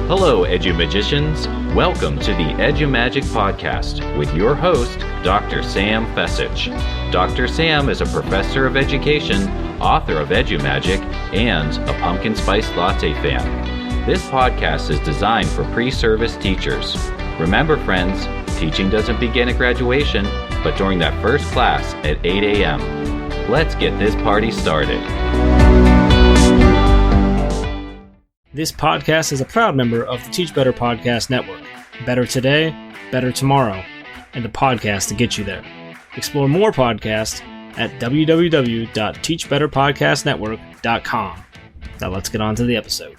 Hello, EduMagicians. Welcome to the EduMagic podcast with your host, Dr. Sam Fecich. Dr. Sam is a professor of education, author of EduMagic, and a pumpkin spice latte fan. This podcast is designed for pre-service teachers. Remember, friends, teaching doesn't begin at graduation, but during that first class at 8 a.m. Let's get this party started. This podcast is a proud member of the Teach Better Podcast Network. Better today, better tomorrow, and the podcast to get you there. Explore more podcasts at www.teachbetterpodcastnetwork.com. Now let's get on to the episode.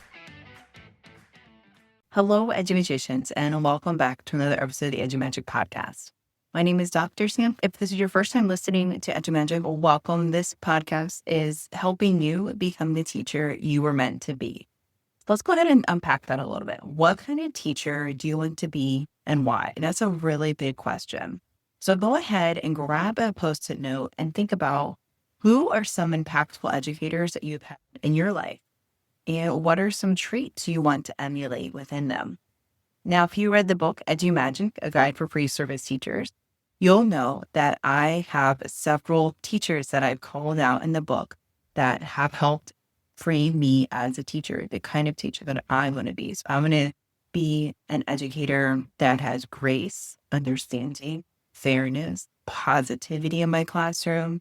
Hello, EduMagicians, and welcome back to another episode of the EduMagic podcast. My name is Dr. Sam. If this is your first time listening to EduMagic, welcome. This podcast is helping you become the teacher you were meant to be. Let's go ahead and unpack that a little bit. What kind of teacher do you want to be and why? And that's a really big question. So go ahead and grab a Post-it note and think about who are some impactful educators that you've had in your life and what are some traits you want to emulate within them. Now, if you read the book EduMagic, A Guide for Pre-Service Teachers, you'll know that I have several teachers that I've called out in the book that have helped frame me as a teacher, the kind of teacher that I want to be. So I'm going to be an educator that has grace, understanding, fairness, positivity in my classroom,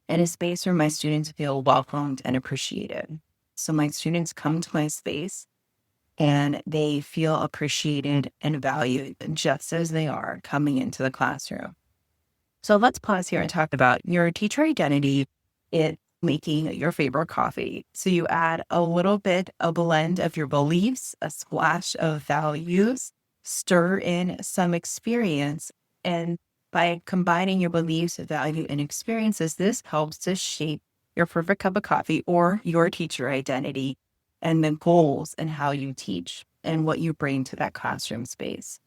and a space where my students feel welcomed and appreciated. So my students come to my space and they feel appreciated and valued just as they are coming into the classroom. So let's pause here and talk about your teacher identity. It's making your favorite coffee. So you add a little bit, a blend of your beliefs, a splash of values, stir in some experience. And by combining your beliefs, value, and experiences, this helps to shape your perfect cup of coffee or your teacher identity and the goals and how you teach and what you bring to that classroom space.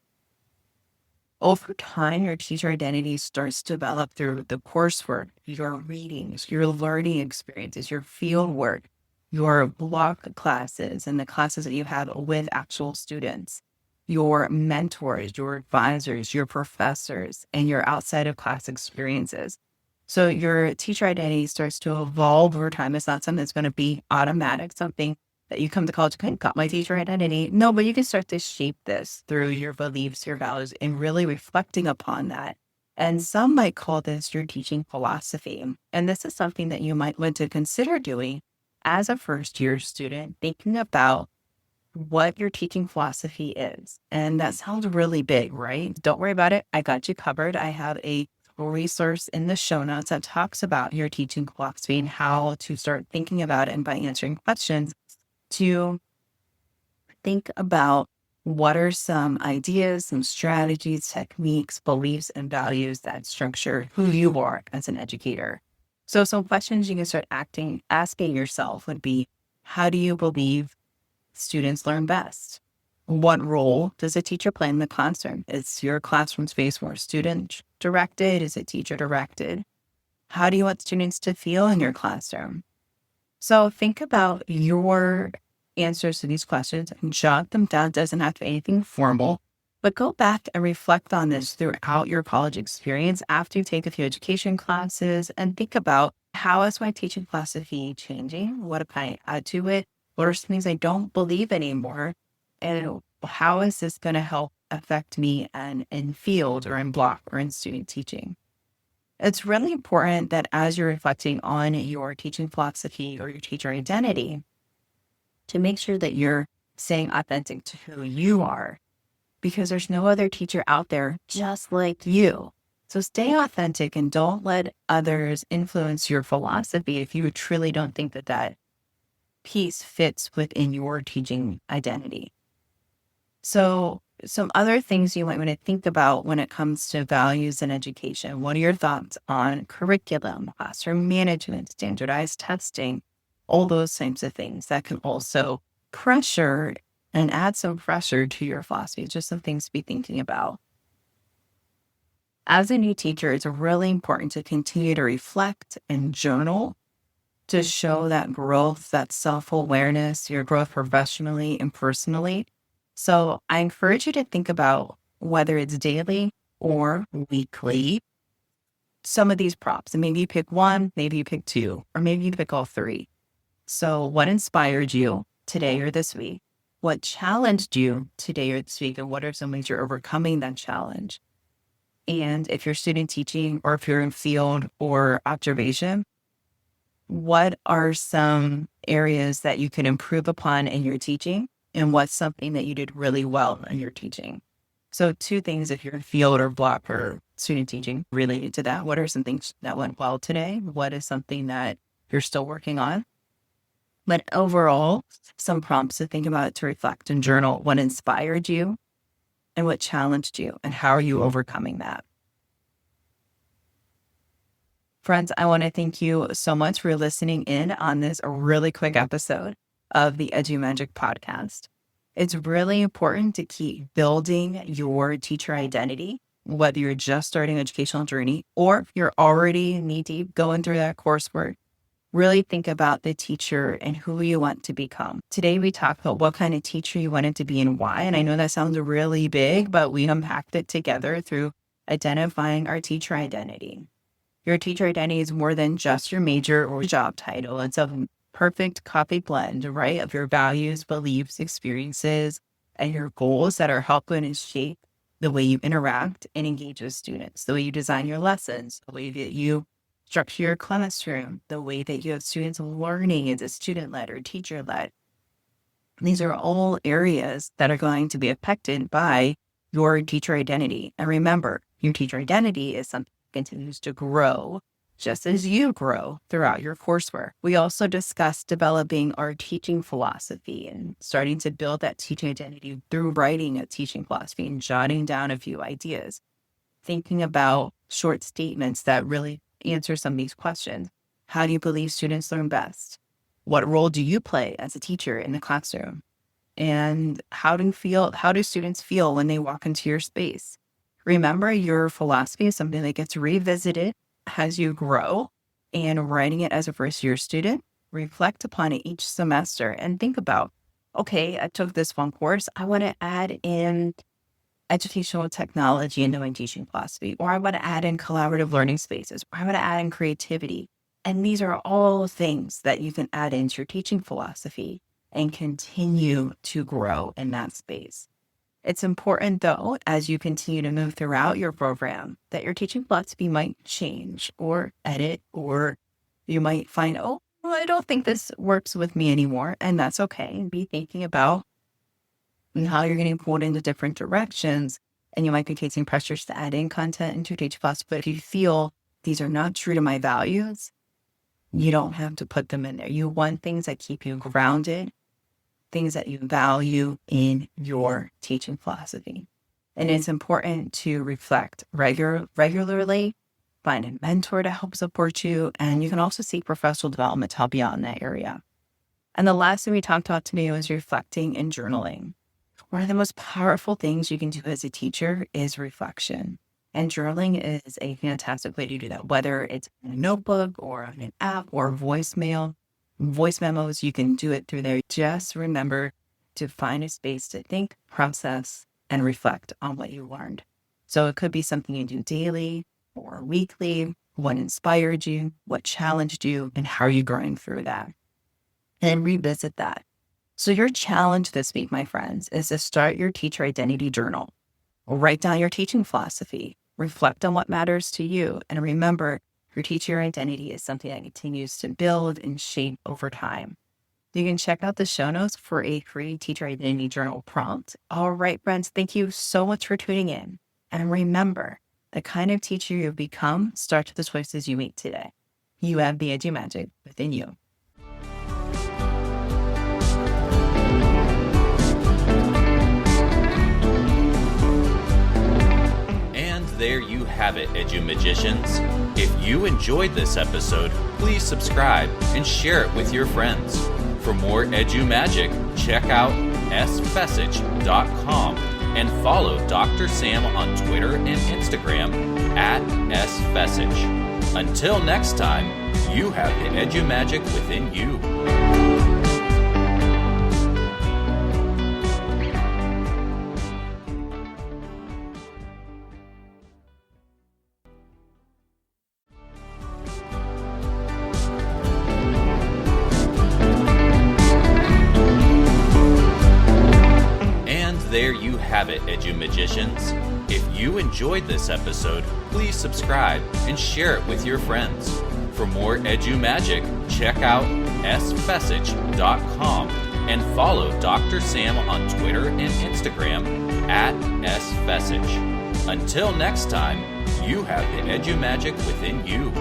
Over time, your teacher identity starts to develop through the coursework, your readings, your learning experiences, your field work, your block classes, and the classes that you have with actual students, your mentors, your advisors, your professors, and your outside of class experiences. So your teacher identity starts to evolve over time. It's not something that's going to be automatic, something that you come to college, okay, got my teacher identity. No, but you can start to shape this through your beliefs, your values, and really reflecting upon that. And some might call this your teaching philosophy. And this is something that you might want to consider doing as a first-year student, thinking about what your teaching philosophy is. And that sounds really big, right? Don't worry about it. I got you covered. I have a resource in the show notes that talks about your teaching philosophy and how to start thinking about it, and by answering questions, to think about what are some ideas, some strategies, techniques, beliefs, and values that structure who you are as an educator. So some questions you can start asking yourself would be, how do you believe students learn best? What role does a teacher play in the classroom? Is your classroom space more student-directed? Is it teacher-directed? How do you want students to feel in your classroom? So think about your answers to these questions and jot them down. It doesn't have to be anything formal, but go back and reflect on this throughout your college experience after you take a few education classes, and think about, how is my teaching philosophy changing? What can I add to it? What are some things I don't believe anymore? And how is this going to help affect me in field or in block or in student teaching? It's really important that as you're reflecting on your teaching philosophy or your teacher identity, to make sure that you're staying authentic to who you are, because there's no other teacher out there just like you. So stay authentic and don't let others influence your philosophy if you truly don't think that that piece fits within your teaching identity. So some other things you might want to think about when it comes to values in education. What are your thoughts on curriculum, classroom management, standardized testing, all those types of things that can also pressure and add some pressure to your philosophy? It's just some things to be thinking about. As a new teacher, it's really important to continue to reflect and journal to show that growth, that self-awareness, your growth professionally and personally. So I encourage you to think about whether it's daily or weekly, some of these prompts. And maybe you pick one, maybe you pick two, or maybe you pick all three. So what inspired you today or this week? What challenged you today or this week? And what are some ways you're overcoming that challenge? And if you're student teaching or if you're in field or observation, what are some areas that you can improve upon in your teaching? And what's something that you did really well in your teaching? So two things, if you're in field or block or student teaching related to that, what are some things that went well today? What is something that you're still working on? But overall, some prompts to think about, to reflect and journal what inspired you and what challenged you and how are you overcoming that? Friends, I want to thank you so much for listening in on this really quick episode of the EduMagic podcast. It's really important to keep building your teacher identity, whether you're just starting an educational journey or if you're already knee-deep going through that coursework. Really think about the teacher and who you want to become. Today, we talked about what kind of teacher you wanted to be and why. And I know that sounds really big, but we unpacked it together through identifying our teacher identity. Your teacher identity is more than just your major or job title. It's a perfect copy blend, right, of your values, beliefs, experiences, and your goals that are helping to shape the way you interact and engage with students, the way you design your lessons, the way that you structure your classroom, the way that you have students learning is a student-led or teacher-led. These are all areas that are going to be affected by your teacher identity. And remember, your teacher identity is something that continues to grow just as you grow throughout your coursework. We also discussed developing our teaching philosophy and starting to build that teaching identity through writing a teaching philosophy and jotting down a few ideas, thinking about short statements that really answer some of these questions. How do you believe students learn best? What role do you play as a teacher in the classroom? And how do students feel when they walk into your space? Remember, your philosophy is something that gets revisited as you grow, and writing it as a first-year student, reflect upon it each semester and think about, okay, I took this one course. I want to add in educational technology into my teaching philosophy, or I want to add in collaborative learning spaces, or I want to add in creativity. And these are all things that you can add into your teaching philosophy and continue to grow in that space. It's important, though, as you continue to move throughout your program, that your teaching philosophy might change or edit, or you might find, oh, well, I don't think this works with me anymore. And that's okay. And be thinking about how you're getting pulled into different directions. And you might be facing pressures to add in content into your teaching philosophy. But if you feel these are not true to my values, you don't have to put them in there. You want things that keep you grounded, things that you value in your teaching philosophy. And it's important to reflect regularly, find a mentor to help support you, and you can also seek professional development to help you out in that area. And the last thing we talked about today was reflecting and journaling. One of the most powerful things you can do as a teacher is reflection. And journaling is a fantastic way to do that, whether it's in a notebook or on an app or voice memos, you can do it through there. Just remember to find a space to think, process, and reflect on what you learned. So it could be something you do daily or weekly, what inspired you, what challenged you, and how are you growing through that. And revisit that. So your challenge this week, my friends, is to start your teacher identity journal. Write down your teaching philosophy, reflect on what matters to you, and remember, your teacher identity is something that continues to build and shape over time. You can check out the show notes for a free teacher identity journal prompt. All right, friends, thank you so much for tuning in. And remember, the kind of teacher you become starts with the choices you make today. You have the EduMagic within you. There you have it, EduMagicians. If you enjoyed this episode, please subscribe and share it with your friends. For more EduMagic, check out sfecich.com and follow Dr. Sam on Twitter and Instagram @sfecich. Until next time, you have the EduMagic within you. There you have it, EduMagicians. If you enjoyed this episode, please subscribe and share it with your friends. For more EduMagic, check out sfecich.com and follow Dr. Sam on Twitter and Instagram @sfecich. Until next time, you have the EduMagic within you.